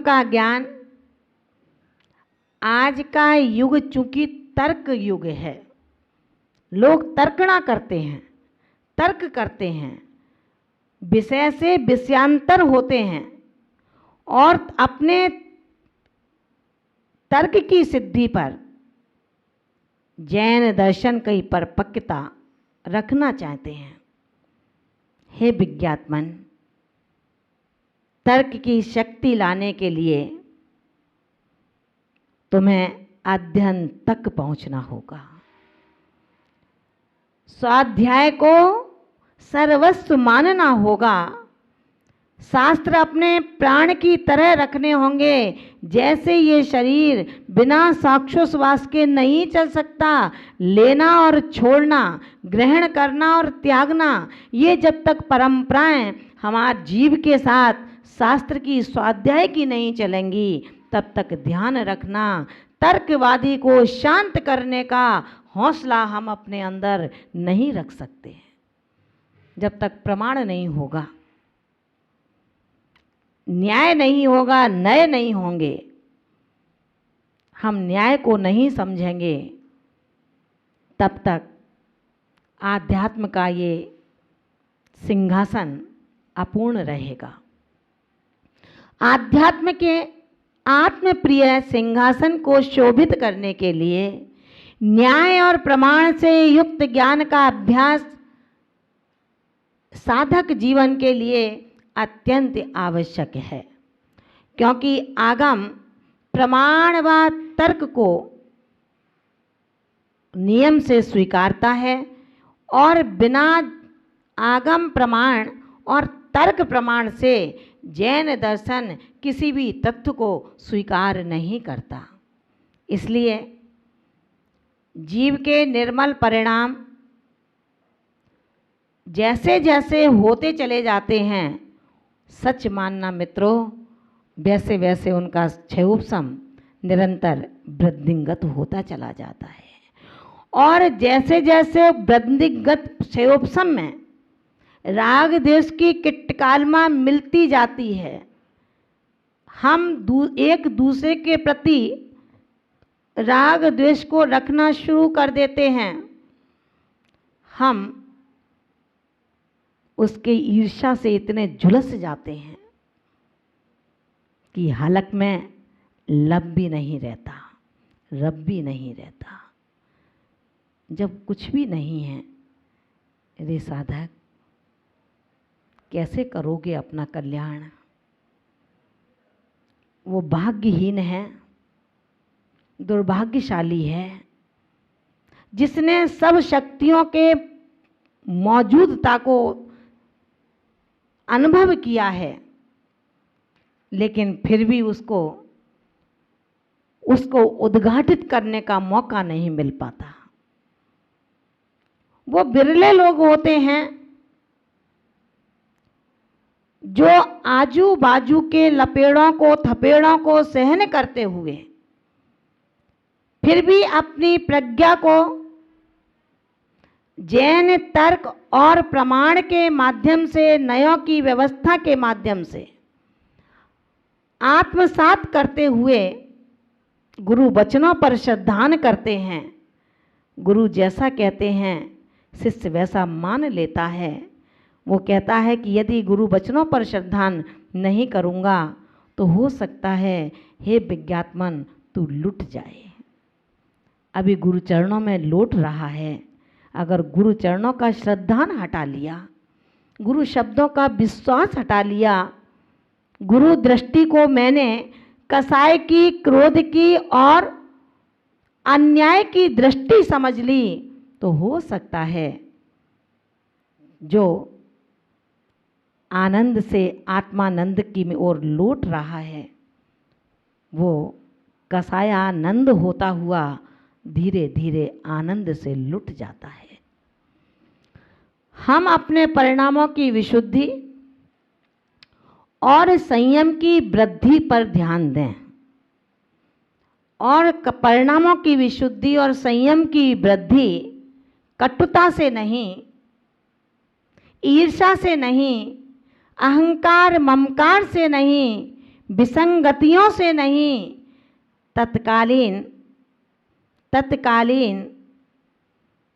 का ज्ञान, आज का युग चूंकि तर्क युग है, लोग तर्कना करते हैं, तर्क करते हैं, विषय से विषयांतर होते हैं और अपने तर्क की सिद्धि पर जैन दर्शन की परिपक्वता रखना चाहते हैं। हे विज्ञात्मन, तर्क की शक्ति लाने के लिए तुम्हें अध्ययन तक पहुंचना होगा। स्वाध्याय को सर्वस्व मानना होगा। शास्त्र अपने प्राण की तरह रखने होंगे। जैसे ये शरीर बिना श्वासोच्छ्वास के नहीं चल सकता, लेना और छोड़ना, ग्रहण करना और त्यागना, ये जब तक परंपराएं हमारे जीव के साथ शास्त्र की स्वाध्याय की नहीं चलेंगी, तब तक ध्यान रखना, तर्कवादी को शांत करने का हौसला हम अपने अंदर नहीं रख सकते जब तक प्रमाण नहीं होगा, न्याय नहीं होगा, नए नहीं होंगे। हम न्याय को नहीं समझेंगे तब तक आध्यात्म का ये सिंहासन अपूर्ण रहेगा। आध्यात्म के आत्मप्रिय सिंहासन को शोभित करने के लिए न्याय और प्रमाण से युक्त ज्ञान का अभ्यास साधक जीवन के लिए अत्यंत आवश्यक है, क्योंकि आगम प्रमाण व तर्क को नियम से स्वीकारता है और बिना आगम प्रमाण और तर्क प्रमाण से जैन दर्शन किसी भी तथ्य को स्वीकार नहीं करता। इसलिए जीव के निर्मल परिणाम जैसे जैसे होते चले जाते हैं, सच मानना मित्रों, वैसे वैसे उनका क्षयोपशम निरंतर वृद्धिंगत होता चला जाता है। और जैसे जैसे वृद्धिंगत क्षयोपशम में राग द्वेष की किटकालमा मिलती जाती है, हम एक दूसरे के प्रति राग द्वेष को रखना शुरू कर देते हैं। हम उसके ईर्ष्या से इतने झुलस जाते हैं कि हलक में लब भी नहीं रहता, रब भी नहीं रहता। जब कुछ भी नहीं है, रे साधक, कैसे करोगे अपना कल्याण? वो भाग्यहीन है, दुर्भाग्यशाली है जिसने सब शक्तियों के मौजूदता को अनुभव किया है, लेकिन फिर भी उसको उद्घाटित करने का मौका नहीं मिल पाता। वो बिरले लोग होते हैं जो आजू बाजू के लपेड़ों को थपेड़ों को सहन करते हुए फिर भी अपनी प्रज्ञा को जैन तर्क और प्रमाण के माध्यम से, नयों की व्यवस्था के माध्यम से आत्मसात करते हुए गुरु वचनों पर श्रद्धान करते हैं। गुरु जैसा कहते हैं शिष्य वैसा मान लेता है। वो कहता है कि यदि गुरु वचनों पर श्रद्धान नहीं करूँगा तो हो सकता है हे विज्ञात्मन तू लुट जाए। अभी गुरु चरणों में लौट रहा है। अगर गुरु चरणों का श्रद्धान हटा लिया, गुरु शब्दों का विश्वास हटा लिया, गुरु दृष्टि को मैंने कसाय की, क्रोध की और अन्याय की दृष्टि समझ ली, तो हो सकता है जो आनंद से आत्मानंद की ओर लौट रहा है वो कसायानंद होता हुआ धीरे धीरे आनंद से लुट जाता है। हम अपने परिणामों की विशुद्धि और संयम की वृद्धि पर ध्यान दें और परिणामों की विशुद्धि और संयम की वृद्धि कटुता से नहीं, ईर्ष्या से नहीं, अहंकार ममकार से नहीं, विसंगतियों से नहीं, तत्कालीन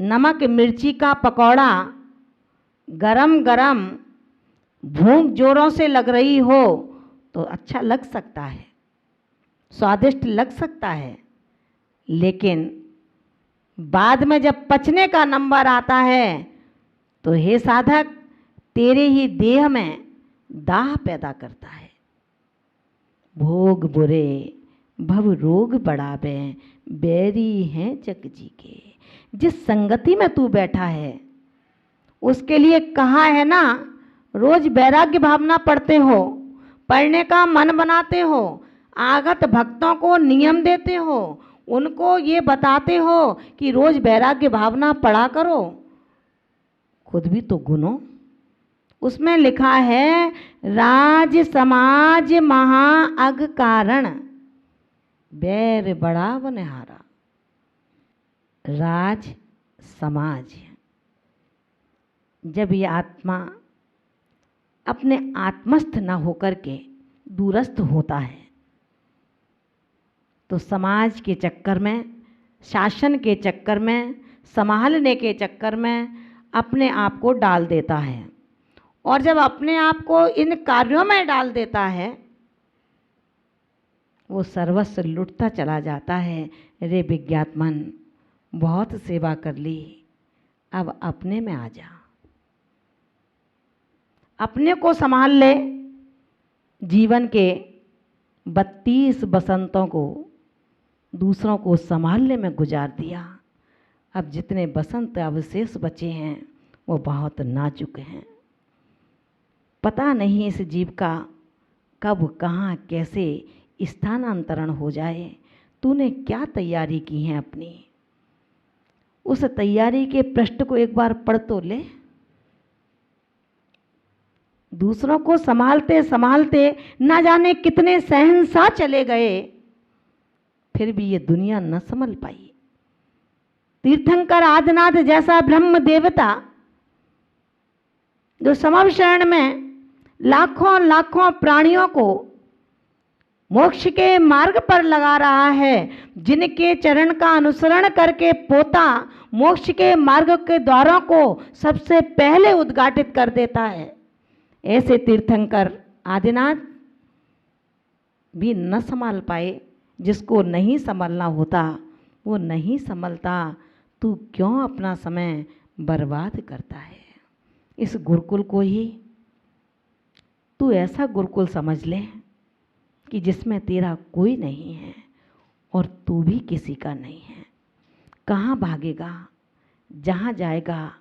नमक मिर्ची का पकौड़ा गरम गरम भूख जोरों से लग रही हो तो अच्छा लग सकता है, स्वादिष्ट लग सकता है, लेकिन बाद में जब पचने का नंबर आता है तो हे साधक, तेरे ही देह में दाह पैदा करता है। भोग बुरे भव रोग बढ़ावे, बैरी हैं जग जी के। जिस संगति में तू बैठा है उसके लिए कहा है ना, रोज वैराग्य भावना पढ़ते हो, पढ़ने का मन बनाते हो, आगत भक्तों को नियम देते हो, उनको ये बताते हो कि रोज वैराग्य भावना पढ़ा करो, खुद भी तो गुनो। उसमें लिखा है राज समाज महा अग कारण, बैर बड़ा बनिहारा। राज समाज, जब ये आत्मा अपने आत्मस्थ न होकर के दूरस्थ होता है तो समाज के चक्कर में, शासन के चक्कर में, संभालने के चक्कर में अपने आप को डाल देता है। और जब अपने आप को इन कार्यों में डाल देता है वो सर्वस्व लुटता चला जाता है। रे विज्ञात्मन, बहुत सेवा कर ली, अब अपने में आ जा, अपने को संभाल ले। जीवन के 32 बसंतों को दूसरों को संभालने में गुजार दिया। अब जितने बसंत अवशेष बचे हैं वो बहुत नाजुक हैं। पता नहीं इस जीव का कब कहाँ कैसे स्थानांतरण हो जाए। तूने क्या तैयारी की है अपनी, उस तैयारी के पृष्ठ को एक बार पढ़ तो ले। दूसरों को संभालते संभालते ना जाने कितने शहंशाह चले गए, फिर भी ये दुनिया न संभल पाई। तीर्थंकर आदिनाथ जैसा ब्रह्म देवता जो समव शरण में लाखों लाखों प्राणियों को मोक्ष के मार्ग पर लगा रहा है, जिनके चरण का अनुसरण करके पोता मोक्ष के मार्ग के द्वारों को सबसे पहले उद्घाटित कर देता है, ऐसे तीर्थंकर आदिनाथ भी न संभाल पाए। जिसको नहीं संभलना होता वो नहीं संभलता। तू क्यों अपना समय बर्बाद करता है? इस गुरुकुल को ही तू ऐसा गुरुकुल समझ ले कि जिसमें तेरा कोई नहीं है और तू भी किसी का नहीं है। कहाँ भागेगा? जहाँ जाएगा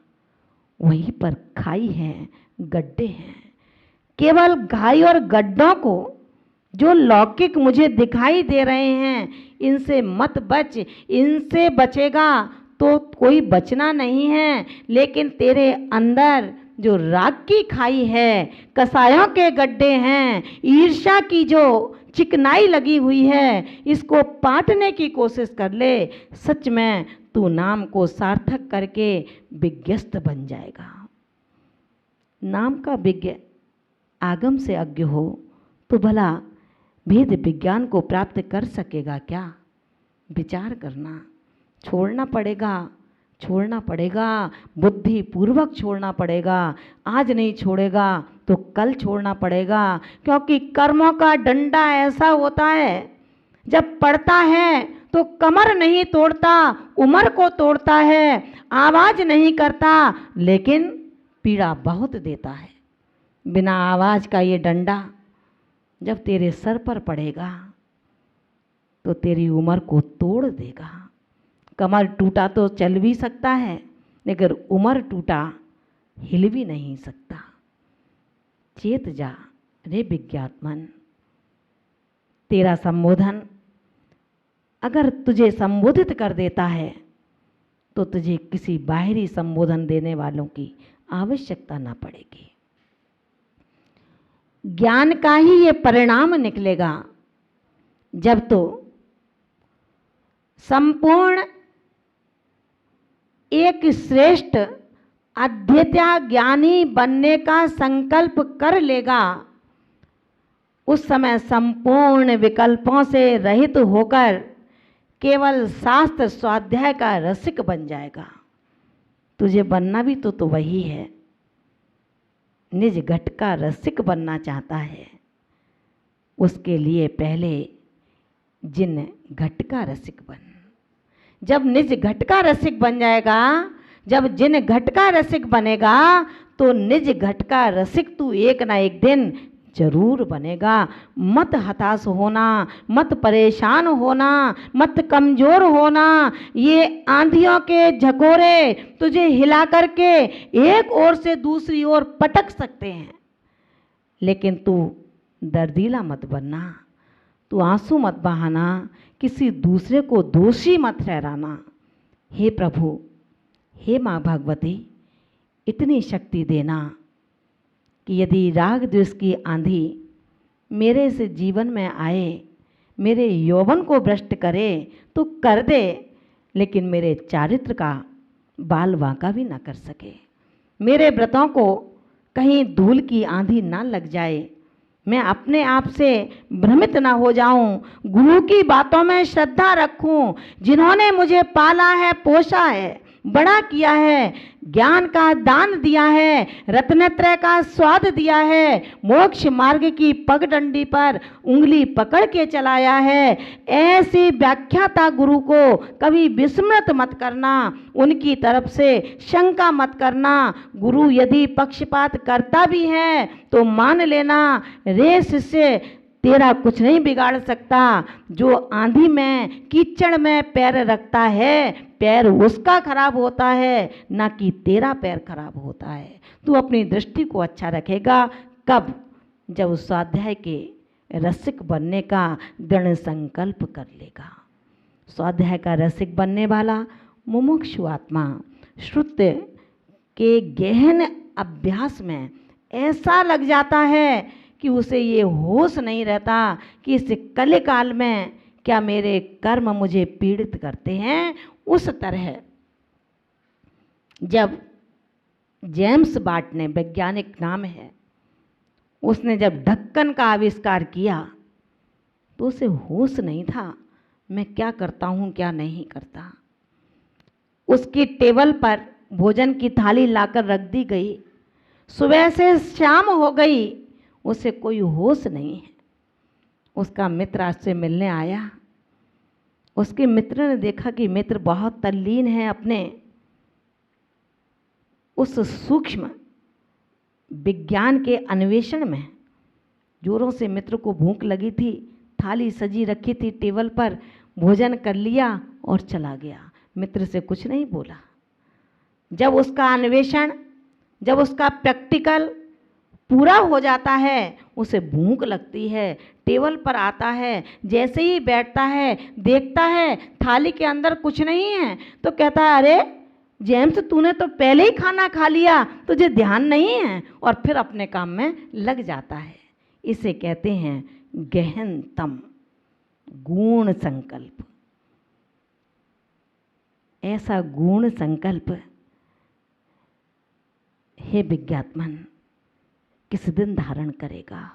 वहीं पर खाई है, गड्ढे हैं। केवल घाई और गड्ढों को जो लौकिक मुझे दिखाई दे रहे हैं इनसे मत बच। इनसे बचेगा तो कोई बचना नहीं है, लेकिन तेरे अंदर जो राग की खाई है, कसायों के गड्ढे हैं, ईर्ष्या की जो चिकनाई लगी हुई है, इसको पाटने की कोशिश कर ले। सच में तू नाम को सार्थक करके विज्ञस्त बन जाएगा। नाम का विज्ञ आगम से अज्ञ हो तो भला भेद विज्ञान को प्राप्त कर सकेगा क्या? विचार करना। छोड़ना पड़ेगा, छोड़ना पड़ेगा, बुद्धि पूर्वक छोड़ना पड़ेगा। आज नहीं छोड़ेगा तो कल छोड़ना पड़ेगा, क्योंकि कर्मों का डंडा ऐसा होता है जब पड़ता है तो कमर नहीं तोड़ता, उम्र को तोड़ता है, आवाज नहीं करता, लेकिन पीड़ा बहुत देता है। बिना आवाज का ये डंडा जब तेरे सर पर पड़ेगा तो तेरी उम्र को तोड़ देगा। कमर टूटा तो चल भी सकता है, लेकिन उम्र टूटा हिल भी नहीं सकता। चेत जा रे विज्ञात्मन। तेरा संबोधन अगर तुझे संबोधित कर देता है तो तुझे किसी बाहरी संबोधन देने वालों की आवश्यकता ना पड़ेगी। ज्ञान का ही ये परिणाम निकलेगा जब तो संपूर्ण एक श्रेष्ठ अद्वितीय ज्ञानी बनने का संकल्प कर लेगा। उस समय संपूर्ण विकल्पों से रहित होकर केवल शास्त्र स्वाध्याय का रसिक बन जाएगा। तुझे बनना भी तो वही है, निज घट का रसिक बनना चाहता है। उसके लिए पहले जिन घट का रसिक बन। जब निज घट का रसिक बन जाएगा, जब जिन घट का रसिक बनेगा, तो निज घट का रसिक तू एक ना एक दिन जरूर बनेगा। मत हताश होना, मत परेशान होना, मत कमजोर होना। ये आंधियों के झकोरे तुझे हिला करके एक ओर से दूसरी ओर पटक सकते हैं, लेकिन तू दर्दीला मत बनना, तू आंसू मत बहाना, किसी दूसरे को दोषी मत ठहराना। हे प्रभु, हे माँ भगवती, इतनी शक्ति देना कि यदि राग द्वेष की आंधी मेरे से जीवन में आए, मेरे यौवन को भ्रष्ट करे तो कर दे, लेकिन मेरे चारित्र का बाल वांका भी ना कर सके। मेरे व्रतों को कहीं धूल की आंधी ना लग जाए, मैं अपने आप से भ्रमित ना हो जाऊं, गुरु की बातों में श्रद्धा रखूं। जिन्होंने मुझे पाला है, पोषा है, बड़ा किया है, ज्ञान का दान दिया है, रत्नत्रय का स्वाद दिया है, मोक्ष मार्ग की पगडंडी पर उंगली पकड़ के चलाया है, ऐसी व्याख्याता गुरु को कभी विस्मृत मत करना, उनकी तरफ से शंका मत करना। गुरु यदि पक्षपात करता भी है तो मान लेना, रे शिष्य, तेरा कुछ नहीं बिगाड़ सकता। जो आंधी में कीचड़ में पैर रखता है, पैर उसका खराब होता है, ना कि तेरा पैर खराब होता है। तू अपनी दृष्टि को अच्छा रखेगा कब? जब स्वाध्याय के रसिक बनने का दृढ़ संकल्प कर लेगा। स्वाध्याय का रसिक बनने वाला मुमुक्षु आत्मा श्रुत्य के गहन अभ्यास में ऐसा लग जाता है कि उसे ये होश नहीं रहता कि इस कल काल में क्या मेरे कर्म मुझे पीड़ित करते हैं। उस तरह जब जेम्स वाट ने, वैज्ञानिक नाम है, उसने जब ढक्कन का आविष्कार किया तो उसे होश नहीं था मैं क्या करता हूँ क्या नहीं करता। उसकी टेबल पर भोजन की थाली लाकर रख दी गई, सुबह से शाम हो गई, उसे कोई होश नहीं है। उसका मित्र आज से मिलने आया, उसके मित्र ने देखा कि मित्र बहुत तल्लीन है अपने उस सूक्ष्म विज्ञान के अन्वेषण में। जोरों से मित्र को भूख लगी थी, थाली सजी रखी थी टेबल पर, भोजन कर लिया और चला गया, मित्र से कुछ नहीं बोला। जब उसका अन्वेषण, जब उसका प्रैक्टिकल पूरा हो जाता है, उसे भूख लगती है, टेबल पर आता है, जैसे ही बैठता है देखता है थाली के अंदर कुछ नहीं है, तो कहता है अरे जेम्स, तूने तो पहले ही खाना खा लिया, तुझे ध्यान नहीं है, और फिर अपने काम में लग जाता है। इसे कहते हैं गहनतम गुण संकल्प। ऐसा गुण संकल्प हे विज्ञात्मन किस दिन धारण करेगा,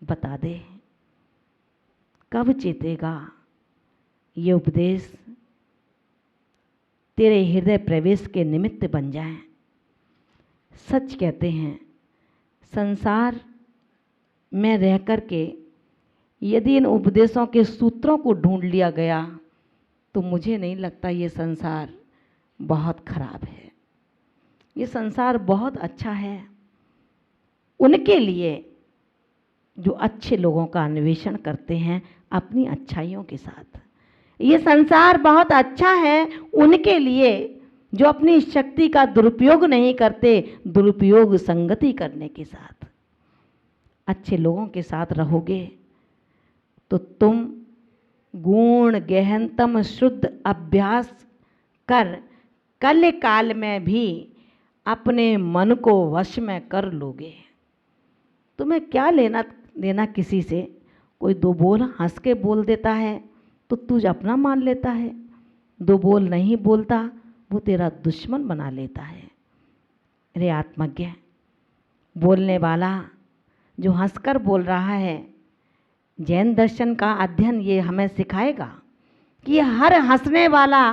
बता दे, कब चेतेगा। ये उपदेश तेरे हृदय प्रवेश के निमित्त बन जाए। सच कहते हैं, संसार में रह कर के यदि इन उपदेशों के सूत्रों को ढूंढ लिया गया तो मुझे नहीं लगता ये संसार बहुत खराब है। ये संसार बहुत अच्छा है उनके लिए जो अच्छे लोगों का अन्वेषण करते हैं अपनी अच्छाइयों के साथ। ये संसार बहुत अच्छा है उनके लिए जो अपनी शक्ति का दुरुपयोग नहीं करते, दुरुपयोग संगति करने के साथ। अच्छे लोगों के साथ रहोगे तो तुम गुण गहनतम शुद्ध अभ्यास कर कल काल में भी अपने मन को वश में कर लोगे। तुम्हें क्या लेना देना किसी से? कोई दो बोल हंस के बोल देता है तो तुझ अपना मान लेता है, दो बोल नहीं बोलता वो तेरा दुश्मन बना लेता है। अरे आत्मज्ञ, बोलने वाला जो हंसकर बोल रहा है जैन दर्शन का अध्ययन ये हमें सिखाएगा कि हर हंसने वाला,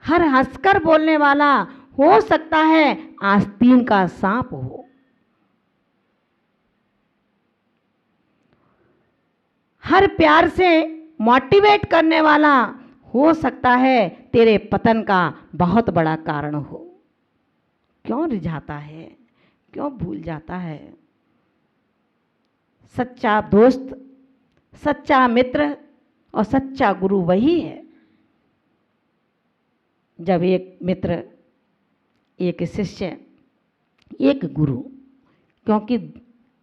हर हंसकर बोलने वाला हो सकता है आस्तीन का सांप हो। हर प्यार से मोटिवेट करने वाला हो सकता है तेरे पतन का बहुत बड़ा कारण हो। क्यों रिझाता है, क्यों भूल जाता है? सच्चा दोस्त, सच्चा मित्र और सच्चा गुरु वही है जब एक मित्र, एक शिष्य, एक गुरु, क्योंकि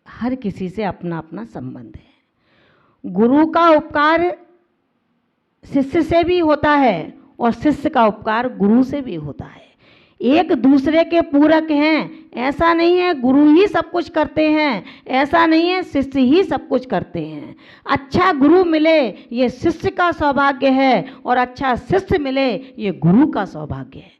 हर किसी से अपना अपना संबंध है। गुरु का उपकार शिष्य से भी होता है और शिष्य का उपकार गुरु से भी होता है। एक दूसरे के पूरक हैं। ऐसा नहीं है गुरु ही सब कुछ करते हैं, ऐसा नहीं है शिष्य ही सब कुछ करते हैं। अच्छा गुरु मिले ये शिष्य का सौभाग्य है और अच्छा शिष्य मिले ये गुरु का सौभाग्य है।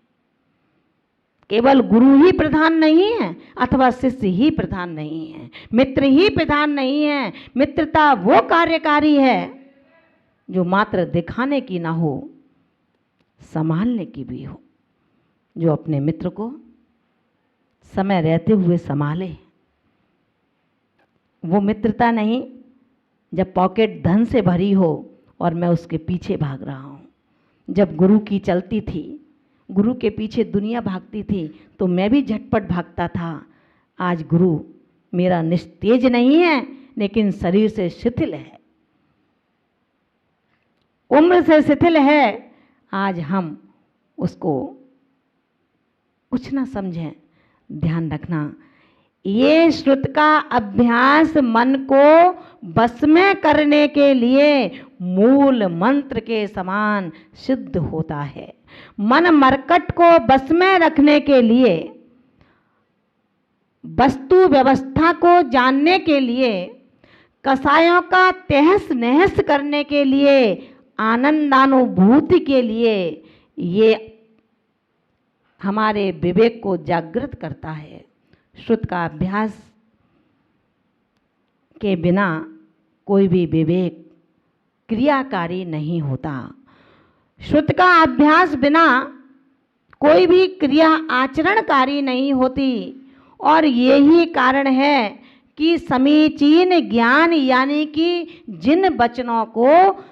केवल गुरु ही प्रधान नहीं है अथवा शिष्य ही प्रधान नहीं है, मित्र ही प्रधान नहीं है। मित्रता वो कार्यकारी है जो मात्र दिखाने की ना हो, संभालने की भी हो, जो अपने मित्र को समय रहते हुए संभाले। वो मित्रता नहीं जब पॉकेट धन से भरी हो और मैं उसके पीछे भाग रहा हूँ। जब गुरु की चलती थी, गुरु के पीछे दुनिया भागती थी तो मैं भी झटपट भागता था। आज गुरु मेरा निस्तेज नहीं है लेकिन शरीर से शिथिल है, उम्र से शिथिल है। आज हम उसको कुछ ना समझें। ध्यान रखना, ये श्रुत का अभ्यास मन को बस में करने के लिए मूल मंत्र के समान सिद्ध होता है। मन मरकट को बस में रखने के लिए, वस्तु व्यवस्था को जानने के लिए, कसायों का तहस नहस करने के लिए, आनंदानुभूति के लिए ये हमारे विवेक को जागृत करता है। श्रुत का अभ्यास के बिना कोई भी विवेक क्रियाकारी नहीं होता। श्रुत का अभ्यास बिना कोई भी क्रिया आचरणकारी नहीं होती। और यही कारण है कि समीचीन ज्ञान यानी कि जिन वचनों को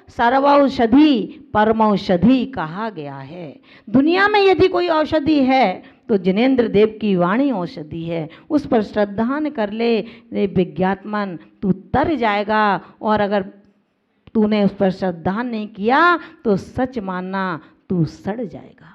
सर्वौषधि परमौषधि कहा गया है। दुनिया में यदि कोई औषधि है तो जिनेंद्र देव की वाणी औषधि है। उस पर श्रद्धान कर ले रे विज्ञात्मन, तू तर जाएगा। और अगर तूने उस पर श्रद्धान नहीं किया तो सच मानना तू सड़ जाएगा।